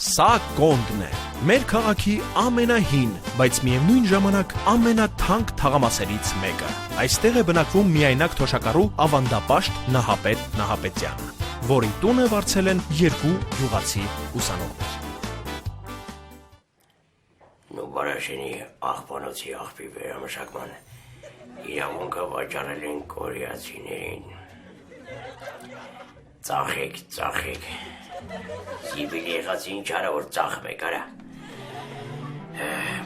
Սա Կոնդն է, մեր քաղաքի ամենահին, բայց միևնույն ժամանակ ամենաթանկ թաղամասերից մեկը։ Այստեղ է բնակվում միայնակ թոշակառու ավանդապաշտ Նահապետ Նահապետյանը, որի տունը վարձել են 2 գյուղացի ուսանողներ։ Նուբարաշենի աղբանոցի աղբի վերամշակման իրավունքը վաճառել են կորեացիներին։ Ծախեք։ Զիբիլի եղած ինչ արա, որ ծախում եք, արա։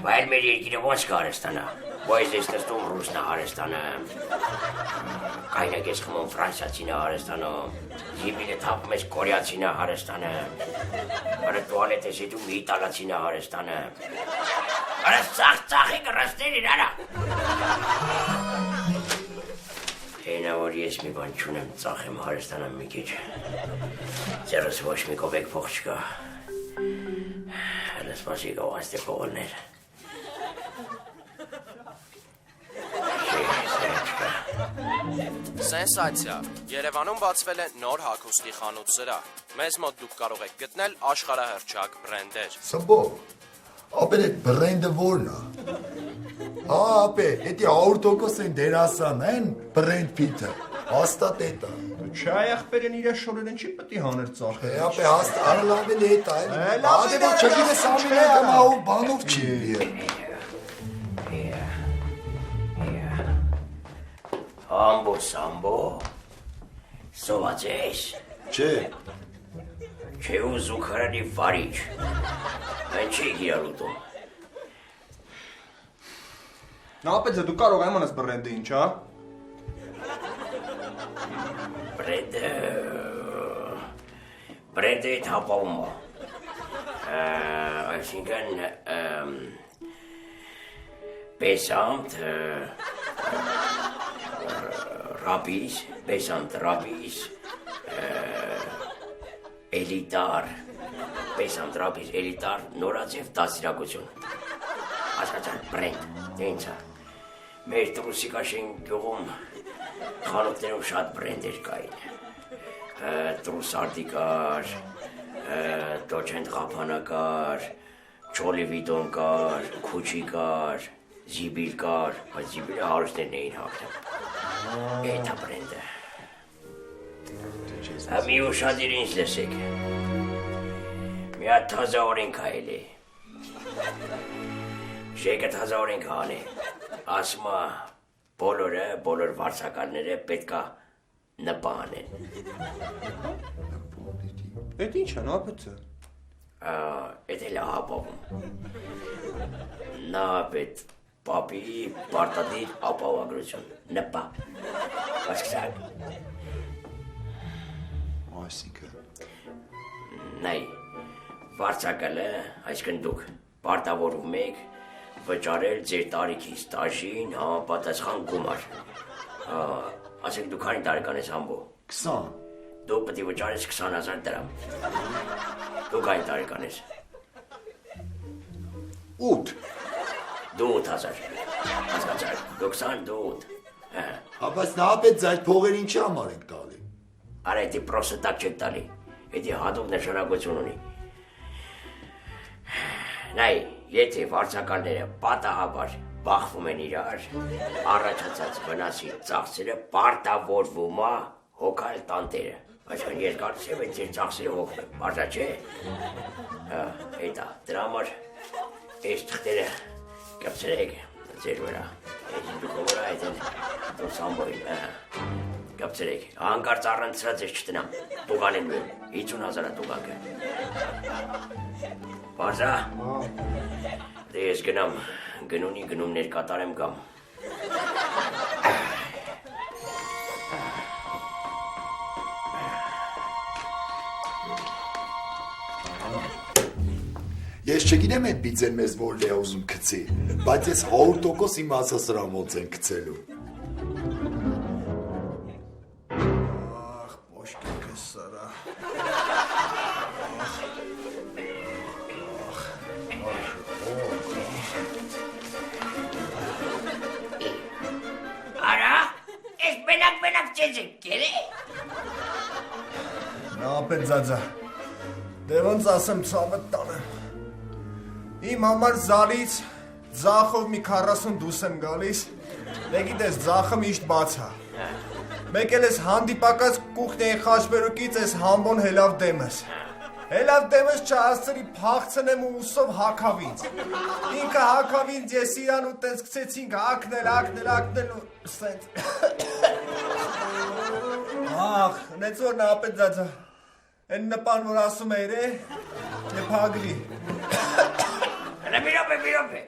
Բայց մեր երկիրը ոնց կհարստանա, բայց ես նստում ռուսնա հարստանը, կայնակ ես խմում ֆրանսիացինա հարստանում, զիբիլը թափում ես կորեացինա հարստանը, արա տուալետ ես հետում իտալացինա հարստանը, արա ծախեք ռստերին, արա։ Հենա, որ ես մի բան չունեմ, ծախեմ հարստանամ մի քիչ, ձեռս ոչ մի կոպեկ փող չկա, հələ սպասի գողաստե փողոլներ։ Սենսացիա, Երևանում բացվել է նոր հագուստի խանութ սրահ, մեզ մոտ դուք կարող եք գտնել աշխարհահռչակ բրենդեր։ Սմբող, ապեր այդ բրենդը որն է։ Ապե, էդի 100% են դերասան են բրենդ պիթը, հաստատ էտա։ Չայ ախպերեն իրա շորերեն չի պտի հաներ ծախել։ Ապե, հաստատ արլավել էտա են, ադե որ չգինես ամեն անգամ ահով բանով չի Ամբո սամբո, սոված ես։ Չէ ուզու քարանի վարիչ, այն չի գիրալ ուտում։ Նապետ դու կարող եմ անես բրենդը ինչ, հա։ Բրենդը այդ հապավում է, այսինքն պեսանտ, ռաբիս, էլիտար, պեսանտ, ռաբիս, էլիտար, նորաձև դաստիարակություն, հասկացան բրենդ, դենցա, մեր Տրուսիկաշեն գյուղում խանութներում շատ բրենդեր կային, Տրուսարդի կար, Տոչենտ Ղափանա կար, Չոլիվիտոն կար, Քուչի կար, Զիբիլ կար, բայց Զիբիլը հարուստներն էին հաղթում, էդ է բրենդը, մի ուշադիր ինձ լսեք, մի հատ թազա օրենք հայել է, շեկը թազա օրենք հան է, ասում է բոլոր վարձակալները պետքա նպան են։ Էդ ինչ է նապետը։ Էդ էլ է հապավում։ Նապետ պապի պարտադիր ապավագրություն, նպա, ասկսակ։ Նայ, վարձակալը, այսքն դուք պարտավորվում եք վճարել ձեր տարիքի ստաժին համապատասխան գումար։ Ասեք դու քանի տարեկան ես ամբո։ 20։ Դու պետք է վճարես 20,000 դրամ։ Դու քանի տարեկան ես։ 8։ Դու 8,000։ Հասկացա՞ր, դու 20, դու 8։ Բայց նապետ այդ փողերը ինչի համար ենք տալի։ Արա էդի պրոստը տակ չեք տալի, էդի հատուկ նշանակություն ունի։ Նայ, եթե վարձակալները պատահաբար բախվում են իրար, առաջացած վնասի ծախսերը պարտավորվում է հոգալ տանտերը։ Այսքան երկարսև է ձեր ծախսերը հոգում, բարձա չէ։ Հետա, դրա համար այս թղթերը կպցրեք ձեր վրա, դուք վրա այդ են դու սամբոյին, կպցրեք, հանկարծ առանցրած ես չտնամ, տուղան են մյուր, 50,000 տուղանքը։ Բարձա, դե ես գնամ, գնունի գնումներ կատարեմ կամ։ Ես չգիտեմ այդ պիցեն մեզ որ լե ուզում կծի, բայց ես 100% իմ ասասրամոց են կծելու։ Պոշկեք ես սարա։ Արա, ես բենակ չեզ եք կեր է։ Նապետ ձածա, Դե ոնց ասեմ ցավը տանը։ Իմ համար զալից ձախով մի 40 դուս եմ գալիս։ Դե գիտես, ձախը միշտ բաց է։ Մեկ էլ ես հանդիպակած կուխնեի խաչմերուկից ես համբոն հելավ դեմս։ Հելավ դեմս չհասցրի փախցնեմ ու ուսով հակավինց։ Ինքը հակավինց, ես իրան ու տենց սկսեցինք հակնել ու սենց։ Ախ, նեց որ նապետ ձածա։ Են նպան, որ ասում էր է փագրի։ Մի րոպե։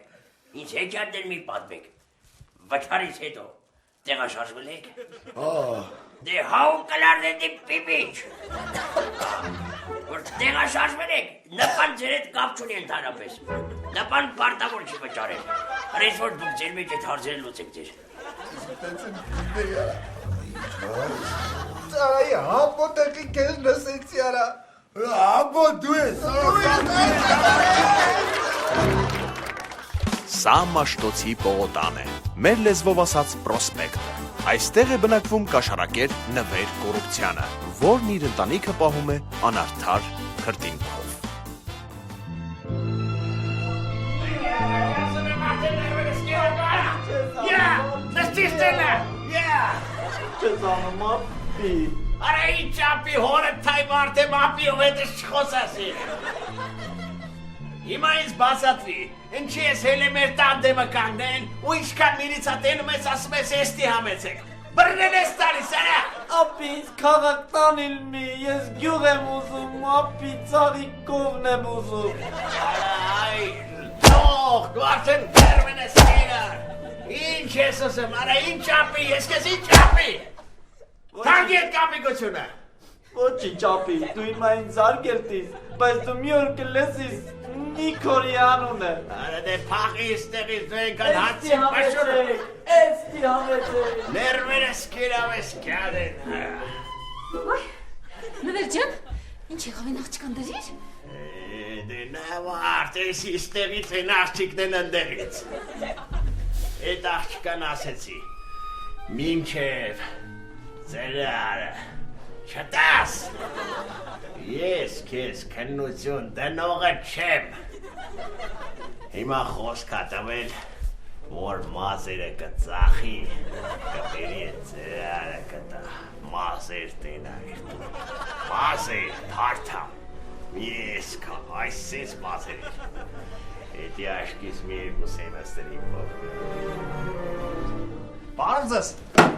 Ինչ հեքիաթներ մի պատմեք։ Վճարից հետո տեղաշարժվել եք։ Դե հաու կլարդենի պիպիչ։ Որ տեղաշարժվել եք, նպան ձեր հետ կապ չունի ընդհանրապես։ Նպան պարտավոր չի վճարել։ Հենց որ դուք ձեր մեջ այդ հարցերը լուծեք ձեր։ Ծարայի հապոտեղի կեզ նսեցի արա։ Աբո դու ես։ Սա Մաշտոցի պողոտան է, մեր լեզվով ասած պրոսպեկտը։ Այստեղ է բնակվում կաշառակեր Նվեր Կոռուպցյանը, որն իր ընտանիքը պահում է անարդար քրտինքով։ Արա ինչ ճապի հորը թայ մարդ եմ ապի ու հետս չխոսասի։ Հիմա ինձ բացատրի, ինչի ես հել է մեր տանդեմը կանգնեն ու ինչքան միլիցատենում ես ասում ես եստի համեցեք։ Բրնել ես տալիս, արա։ Ապի ինձ քաղաք տանիլ մի, ես գյուղ եմ ուզում, ապի ծաղի կողն եմ ուզում։ Այ, թող, դու արդեն բերմեն ես կիրար։ Ինչ ես ասեմ, արա ինչ ապի, ես կես ինչ ապի։ Թանգի հետ կապիկությունը։ Ոչինչ ապի, դու հիմա ինձ արգելտիս, բայց դու մի օր կլեսիս Նիկորի անունը։ Արա դե փախիս տեղից դու ենքան հացի պաշուրը։ Էստի համեցեք։ Ներվերս կիրավ ես կյադեն։ Ոյ, Նվեր ջան, ինչ եղավ են աղջկան դրիր։ Դե նավարդ, ես իստեղից են աղջիկնեն ընդեղից։ Էդ աղջկան ասեցի, մինչև ծերարը, չտաս, ես կեզ քննություն դնողը չեմ, հիմա խոսք հատվել, որ մազերը կծախի, կպերի է ծերարը կտա, մազեր տենագիր, մազեր, պարթամ, ես կա, այսպես մազեր, էդի աշկիս մի երկուս են աստերի Պարզես,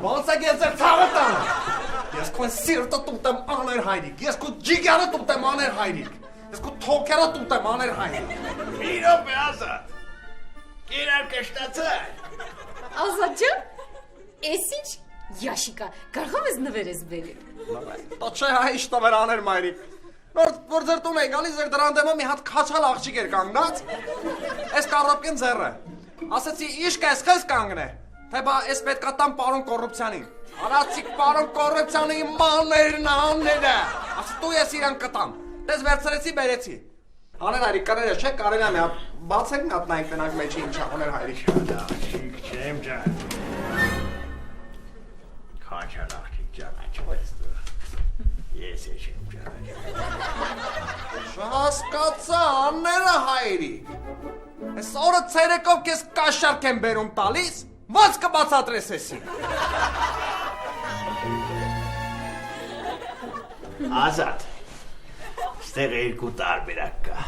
ոնց է ես ձեր ցավը տանը։ Ես քո սիրտը տուտեմ աներ հայրիկ, ես քո ջիգարը տուտեմ աներ հայրիկ, ես քո թոքերը տուտեմ աներ հայրիկ։ Մի րոպե Ազատ, իրար կշտացը։ Ազատ ջան, էս ինչ Յաշիկա, կարող ես Նվեր ես բերել։ Դա չէ հայ իշտավեր աներ մայրիկ։ Որ ձեր տուն է գալիս ձեր դրան դեմը մի հատ քաչալ աղջիկ էր կանգնած։ Էս կարոպկեն ձեռը։ Ասեցի իշք ես քեզ կանգնե։ Թե բա ես պետքա տամ պարոն Կոռուպցյանին։ Արացիկ պարոն Կոռուպցյանի մաներն անները։ Ասի դու ես իրան կտամ։ Դες վերցրեցի բերեցի։ Աներ հայրիկ կարել է չէ կարել եմ բացեք մի հատ նայեք տնակ մեջի ինչա աներ հայրիկ։ Աղջիկ չեմ ջան։ Քաչալ աղջիկ ջան, ես դու։ Ես չեմ ջան։ Չհասկացա անները հայրիկ։ Այս օրը ցերեկով քեզ կաշառք եմ բերում տալիս։ Ոնց կբացատրես էսի։ Ազատ, ստեղ երկու տարբերակ կա։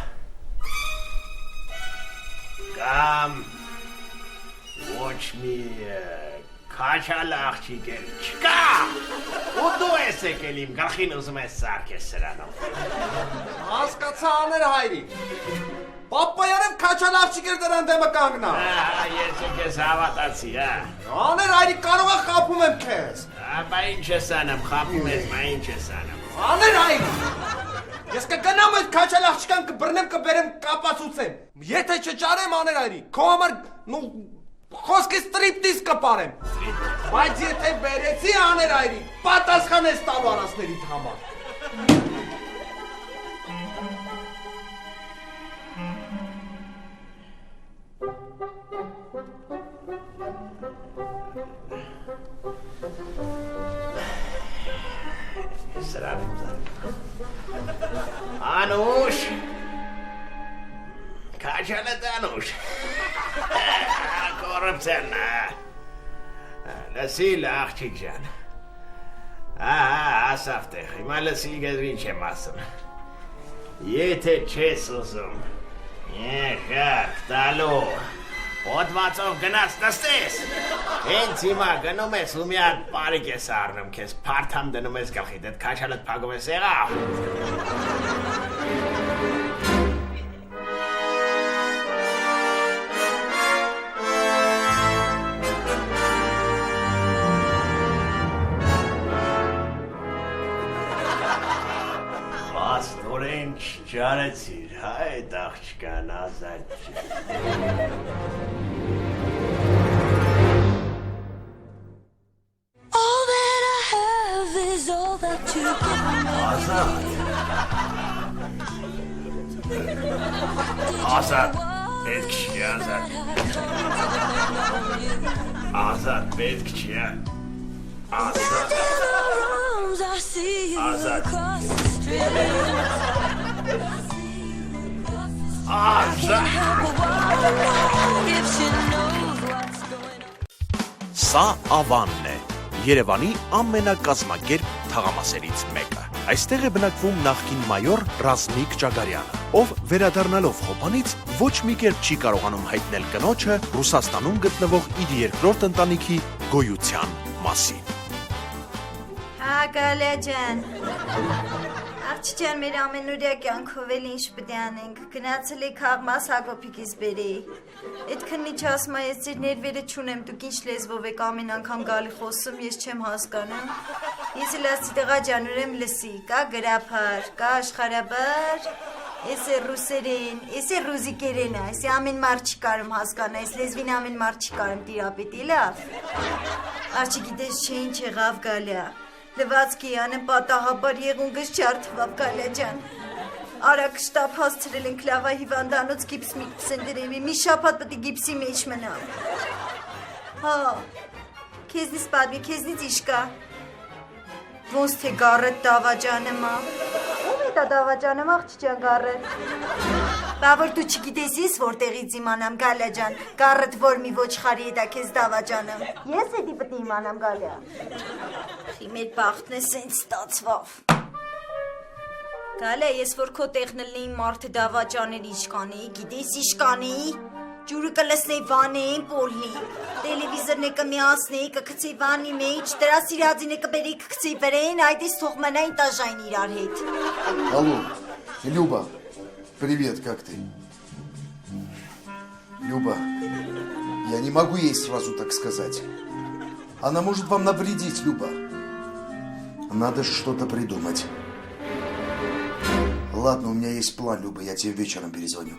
Կամ ոչ մի քաչալ աղջիկ էլ չկա։ Ու դու ես եկել իմ գլխին ուզում ես սարքես սրանով։ Հասկացա աներ հայրիկ։ Պապայարև քաչալ աղջիկ էր դրան դեմը կանգնա։ Ես ես հավատացի, հա։ Աներ հայրիկ կարող է խափում եմ քեզ։ Բա ինչ ես անում, խափում ես, բա ինչ ես անում։ Աներ հայրիկ։ Ես կգնամ այդ քաչալ աղջկան կբռնեմ կբերեմ կապացուցեմ։ Եթե չճարեմ աներ հայրիկ, քո համար խոսքի ստրիպտիզ կպարեմ։ Բայց եթե բերեցի աներ հայրիկ, պատասխան ես տալու արասներիդ համար։ Անուշ, Անուշ։ Կորուպցիան։ Լսիլ աղջիկ ջան։ Ասավտեղ, հիմա լսի գետրին չեմ ասում։ Եթե չես ուզում, եղարկ տալու, հոտվածով գնաց նստես, հենց հիմա գնում ես ու միակ պարիկ ես առնում քեզ, պարթամ դնում ես գլխիդ, էդ քաշալդ փակում ես եղավ։ Աստորեն չճարեցիր, հա էդ աղջկան Ազատ ջան։ Ազատ, պետք չի Ազատ։ Ազատ, պետք չի Ազատ։ Ազատ։ Սա Ավանն է, Երևանի ամենակազմակերպ թաղամասերից մեկը։ Այստեղ է բնակվում նախկին մայոր Ռազմիկ Ճագարյանը, ով վերադառնալով Խոպանից ոչ մի կերպ չի կարողանում հայտնել կնոջը Ռուսաստանում գտնվող իր երկրորդ ընտանիքի գոյության մասին։ Հա, Գալիա ջան։ Աղջի ջան, մեր ամենօրյա կյանքով էլ ինչ պետք է անենք։ Գնացել եք Հաղմաս Հակոբիկից բերի։ Այդ քննիչ ասում է, ես ձեր ներվերը չունեմ, դուք ինչ լեզվով եք ամեն անգամ գալի խոսում, ես չեմ հասկանում։ Ես էլ ասի տղա ջան, ուրեմն լսի, կա գրափար, կա աշխարհաբար, ես է ռուսերեն, ես է ռուզիկերեն, այս ամեն մարդ չի կարում հասկանա, այս լեզվին ամեն մարդ չի կարում տիրապետի, լավ։ Աղջի գիտես չէ ինչ եղավ Գալիա։ Լվացքի անեմ պատահաբար եղունգս չարդվավ Գալիա ջան։ Արագ շտապ հասցրել ենք լավա հիվանդանոց գիպս միքս են դրել, մի շաբաթ պետք է գիպսի մեջ մնամ։ Հա, քեզնից պատմի, քեզնից ինչ կա։ Ոնց թե Գառետ Դավաճանը մա։ Ո՞վ է դա Դավաճանը, աղջի ջան Գառետ։ Բա որ դու չգիտես ես որտեղից իմանամ Գալիա ջան, Գառետ որ մի ոչխարի է դա քեզ Դավաճանը։ Ես էդի պետք է իմանամ Գալիա։ Խի մեր բախտն է սենց ստացվավ։ Գալիա, ես որ քո տեղն լինեի մարդը Դավաճաներ ինչ կանեի, գիտես ինչ կանեի։ Ջուրը կլսնեի վանեին պոլնի, տելևիզորն է կմիացնեի, կգցեի վանի մեջ, դրա սիրածին է կբերի կգցեի վրեն, այդ ես թող մնային տաժայն իրար հետ։ Алло, Люба, привет, как ты? Люба, я не могу ей сразу так сказать. Она может вам навредить, Люба. Надо же что-то придумать. Ладно, у меня есть план, Люба, я тебе вечером перезвоню.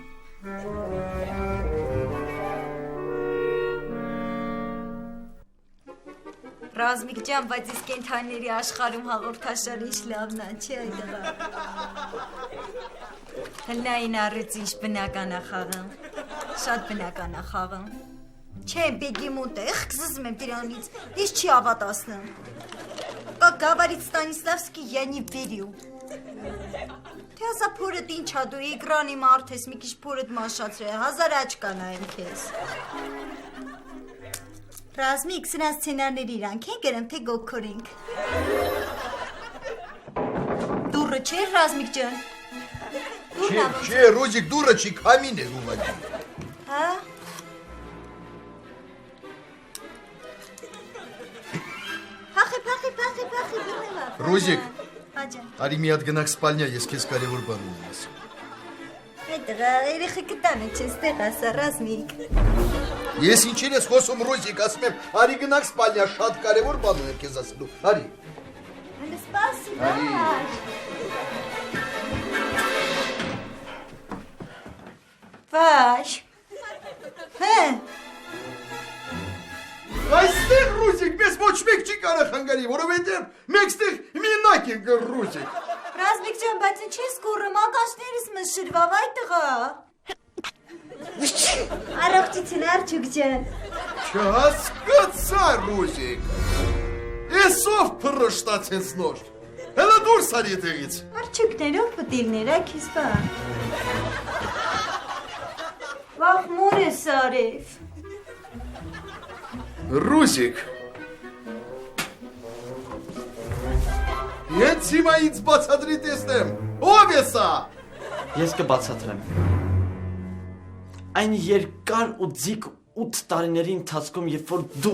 Ռազմիկ ջան, բայց իսկ կենթանիների աշխարհում հաղորդաշարը ինչ լավն է, չէ՞ այդ դղա։ Հլնային առից ինչ բնական է խաղում, շատ բնական է խաղում։ Չէ, բեգեմոտ է, խզզում եմ դրանից, ես չի ավատասնում։ Как говорит Станиславский, я не верю։ Թե ասա փորդ ինչա դու էկրանի մարդ ես, մի քիչ փորդ մաշացրել, 1000 աչք կանայեմ քեզ։ Ռազմիկ, սրանց սցենարների իրանք են գրեմ, թե գոքորենք։ Դուրը չէ, Ռազմիկ ջան։ Че, Розик, дурачек, камины уводи. Հա։ Փախի, գնելա։ Розик, Հա ջան։ արի մի հատ գնանք սպալնյա, ես քեզ կարևոր բան ունեմ ասել։ Այդ դղա, երեխեքը տանը չես տեղ ասա, Ռազմիկ։ Ես ինչեր ես խոսում Ռոզիկ, ասում եմ, արի գնանք սպալնյա, շատ կարևոր բան ունեմ քեզ ասելու։ Արի։ Спасибо։ Վայ։ Հե։ Այստեղ Ռոզիկ, մեզ ոչ մեկ չի կարող հանգարի, որովհետև մենք ստեղ մենակ ենք Ռոզիկ։ Ռազմիկ ջան, բայց ինչ ես գոռում, ակաշներս մշրվավ այդ տղա։ Առողջություն, Արջուկ ջան։ Չհասկացա, Ռոզիկ։ Էսով փռշտացեց նոր։ Հələ դուրս արի այդտեղից։ Արջուկներով պտիլներ, այ քեզ բան։ Վաղ մոր է սարև։ Ռուզիկ։ Ես հիմա ինձ բացատրի տեսնեմ։ Ո՞վ է սա։ Ես կբացատրեմ։ Այն երկար ու ձիգ 8 տարիների ընթացքում, երբ որ դու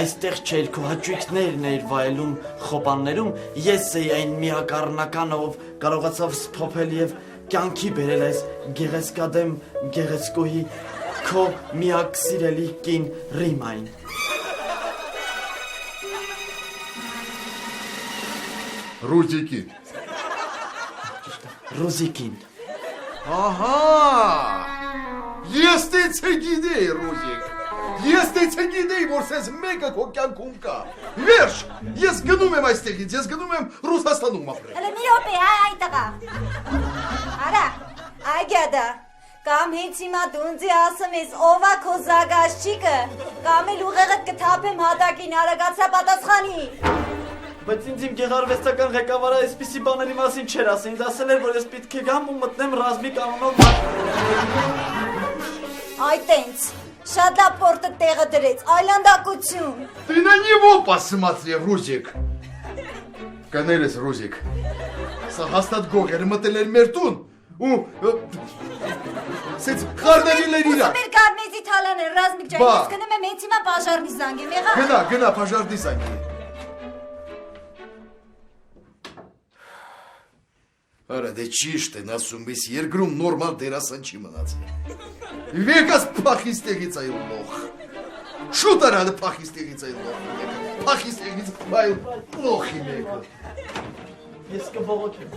այստեղ չէիր, քո հաճույքներն էիր վայելում խոպաններում, ես էի այն միակառնականը, ով կարողացավ սփոփել եւ կյանքի բերել այս գեղեցկադեմ գեղեցկուհի քո միակ սիրելի կին Ռիմային։ Ռուզիկին։ Ռուզիկին։ Ահա։ Ես դեցե գիտեի, Ռուզիկ։ Ես դեցե գիտեի, որ սենց մեկը քո կյանքում կա։ Վերջ, ես գնում եմ այստեղից, ես գնում եմ Ռուսաստանում ապրել։ Հələ մի րոպե, այ տղա։ Արա, այգյադա։ Կամ հենց հիմա դունձի ասում ես ով է քո զագաշչիկը, կամ էլ ուղեղդ կթափեմ հատակին, արագացա պատասխանի։ Բայց ինձ իմ գեղարվեստական ղեկավարը այսպիսի բաների մասին չէր ասել, ինձ ասել էր, որ ես պետք է գամ ու մտնեմ ռազմիկ անունով Այ տենց, շատ լավ պորտը տեղը դրեց, այլանդակություն։ Ты на него посмотри, Ռուզիկ։ Կանել ես, Ռուզիկ։ Սա հաստատ գողերը մտել էր մեր տուն ու սենց խարդերին էր իրար։ Մեր կարնեզի թալան էր, ռազմիկ ջան, ես գնում եմ հենց հիմա պաժարնի զանգեմ, եղա։ Գնա, պաժարնի զանգի։ Արա, դե ճիշտ են ասում, ես երկրում նորմալ դերասան չի մնացել։ Վեկաս պախիստեղից այլ լող։ Շուտ արա դե պախիստեղից այլ լող։ Պախիստեղից այլ լողի մեկը։ Ես կբողոքեմ։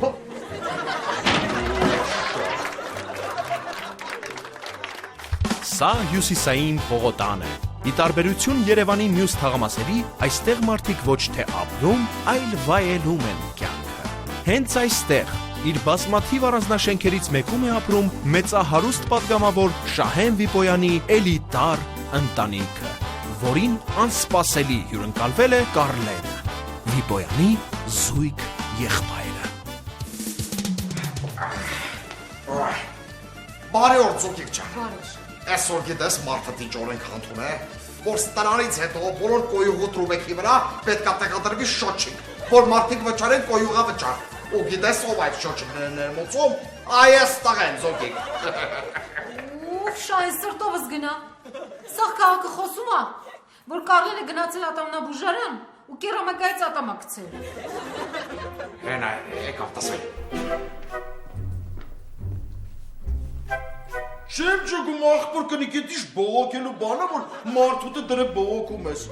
Սա հյուսիսային Բողոտան է։ Ի տարբերություն Երևանի մյուս թաղամասերի, այստեղ մարդիկ ոչ թե ապրում, այլ վայելում են կյանքը։ Հենց այստեղ իր բազմաթիվ առանձնաշենքերից մեկում է ապրում մեծահարուստ պատգամավոր Շահեն Վիպոյանի էլիտար ընտանիքը, որին անսպասելի հյուրընկալվել է Կարլենը, Վիպոյանի զույգ եղբայրը։ Բարի օր, Ձուկիկ ջան։ Այսօր գիտես մարդը դիճորեն կանթուն է, որ ստրանից հետո բոլոր կոյուղու տրուբեքի վրա պետք է տեղադրվի շոչիկ, որ մարդիկ վճարեն կոյուղա վճար։ Ու գիտես ով այդ շոչիկներն են մոցում, այս տղեն, Ձուկիկ։ Ուֆ, Շահեն, սրտովս գնա։ Սաղ քաղաքը խոսում է, որ Կարլենը գնացել ատամնաբուժարան ու կերամիկայից ատամա գցել։ Հենա, եկավ տասել։ Չեմ ճգում աղբոր կնիկետիշ բողոքելու բանը, որ մարդուտը դրը բողոքում ես։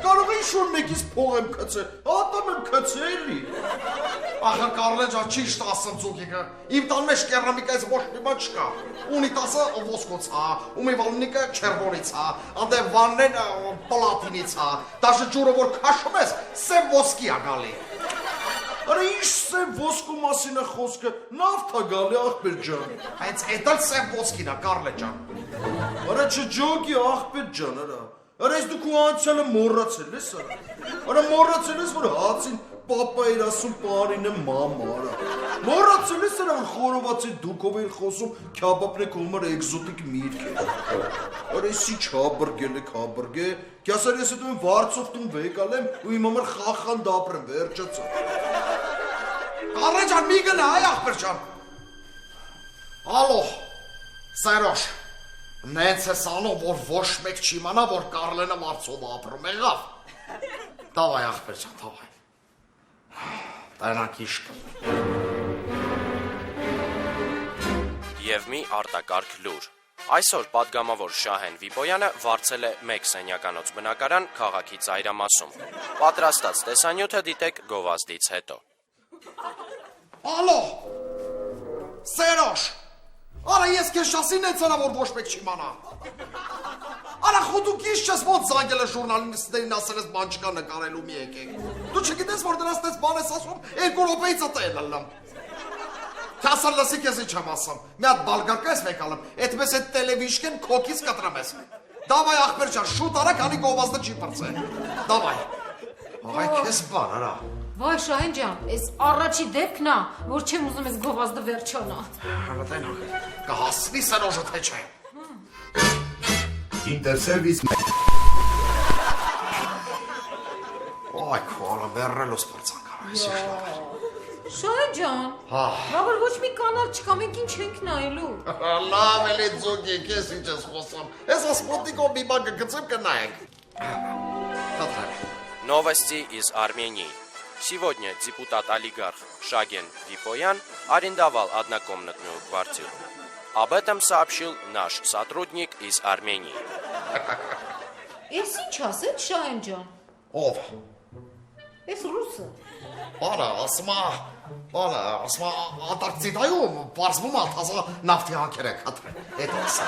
Կարող է ինչ-որ մեկից փող եմ կծել, ատամ եմ կծել էլի։ Ախր Կարլեն ջան ճիշտ ասում Ձուկիկը, իմ տան մեջ կերամիկայից ոչ մի բան չկա։ Ունի տասը ոսկոց հա, ու մի վալնիկը չերվոնից հա, անդե վաննեն պլատինից հա, դաշը ջուրը որ քաշում ես, սև ոսկի ա գալի։ Արա ինչ սև ոսկու մասին է խոսքը, նավթ ա գալի աղբեր ջան։ Այս էդ էլ սև ոսկին ա Կարլեն ջան։ Արա չջոգի աղբեր ջան, արա ես դու քո անցյալը մոռացել ես արա։ Արա մոռացել ես որ հացին պապա էր ասում պարին է մամա արա։ Մոռացել ես արա որ խորովածի դուքով էր խոսում քյաբաբն է կողմար էկզոտիկ միրգ է։ Արա էսի չաբրգել է քաբրգե, կյասար ես դու վարձով տուն վեկալ եմ ու իմ համար խախան դապրեմ վերջացա։ Կարլեն ջան մի գնա այ աղբեր ջան։ Ալո, Սերոժ, նենց ես անում, որ ոչ մեկ չիմանա, որ Կարլենը վարձով ապրում եղավ։ Դավայ աղբեր ջան, դավայ։ Տանակ իշկ։ Եվ մի արտակարգ լուր։ Այսօր պատգամավոր Շահեն Վիպոյանը վարձել է 1 սենյականոց բնակարան քաղաքի ծայրամասում։ Պատրաստած տեսանյութը դիտեք գովազդից հետո։ Ալո, Սերոժ, արա ես կեզ շասին են ծանա, որ ոչ մեկ չիմանա։ Արա խուդուք իշ չես ոնց զանգել է ժուրնալիստներին ասել ես բան չկա նկարելու մի եկեք։ Դու չգիտես, որ դրանց տես բան ես ասում, 2 րոպեից ատել ըլլամ։ Կասար լսի կեզ ինչ եմ ասում, մի հատ բալգարկա ես վեկալում, էդպես այդ տելևիշկեն քոքից կտրեմ ես։ Դավայ աղբեր ջան, շուտ արա, քանի գովազդը չի պրծե։ Դավայ։ Աղայ քեզ բան արա։ Վայ Շահեն ջան, այս առաջի դեպքն է, որ չեմ ուզում ես գովազդը վերջանա։ Հավատեն, կհասնի Սերոժը թե չէ։ Ինտերսերվիս։ Այ քորա բերրելոս բարձանքարայս իշխլավ։ Շահեն ջան։ Հա։ Բաբր ոչ մի կանալ չկա, մենք ինչ ենք նայելու։ Լավ էլի ձոգի, քեզ ինչ ես խոսում։ Ես ասպոտիկով մի բան կգցեմ կնայենք։ Новости из Армении. Сегодня депутат-олигарх Шаген Випоян арендовал однокомнатную квартиру. Об этом сообщил наш сотрудник из Армении. Էս ինչ ասեց Շահեն ջան։ Ով։ Էս ռուսը։ Բանը, ասма Ատարկտիդայում պարզվում աթազա նավթի հանքեր եք հատրել։ Էդ ասա։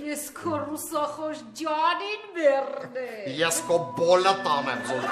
Ես քո ռուսախոս ջանին մերն է։ Ես քո բոլը տանեմ զոր։